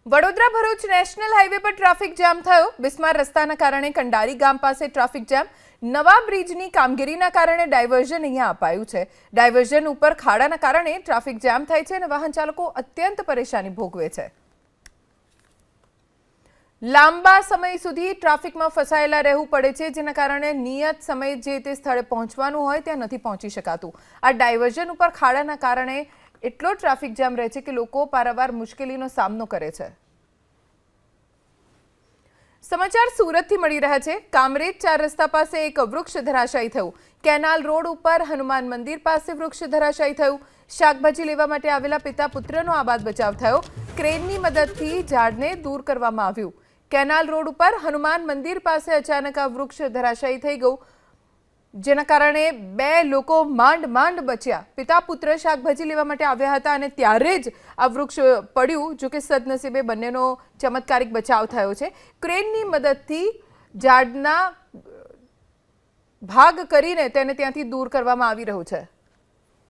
Vadodara Bharuch national highway પર traffic jam થયો। બિસ્માર રસ્તાના કારણે કંડારી ગામ પાસે ટ્રાફિક જામ। નવા બ્રિજની કામગીરીના કારણે ડાયવર્ઝન અહીંયા અપાયું છે। ડાયવર્ઝન ઉપર ખાડાના કારણે ટ્રાફિક જામ થાય છે અને વાહન ચાલકો અત્યંત પરેશાની ભોગવે છે। લાંબા સમય સુધી ટ્રાફિકમાં ફસાયેલા રહેવું પડે છે, જેના કારણે નિયત સમયે જે તે સ્થળે પહોંચવાનું હોય ત્યાં નથી પહોંચી શકાતું। આ ડાયવર્ઝન ઉપર ખાડાના કારણે એટલો ટ્રાફિક જામ રહે છે કે લોકો પારાવાર મુશ્કેલીનો સામનો કરે છે। સમાચાર સુરતથી મળી રહ્યા છે। કામરેજ 4 રસ્તા પાસે એક વૃક્ષ ધરાશાયી થયું। કેનાલ રોડ ઉપર હનુમાન મંદિર પાસે વૃક્ષ ધરાશાયી થયું। શાકભાજી લેવા માટે આવેલા પિતા પુત્રનો આબાદ બચાવ થયો। ક્રેનની મદદથી ઝાડને દૂર કરવામાં આવ્યું। કેનાલ રોડ ઉપર હનુમાન મંદિર પાસે અચાનક આ વૃક્ષ ધરાશાયી થઈ ગયું, જેના કારણે 2 લોકો માંડ બચ્યા। પિતા પુત્ર શાકભાજી લેવા માટે આવ્યા હતા અને ત્યારે જ આ વૃક્ષ પડ્યું। જો કે સદનસીબે બંનેનો ચમત્કારિક બચાવ થયો છે। ક્રેનની મદદથી ઝાડના ભાગ કરીને તેને ત્યાંથી દૂર કરવામાં આવી રહ્યું છે।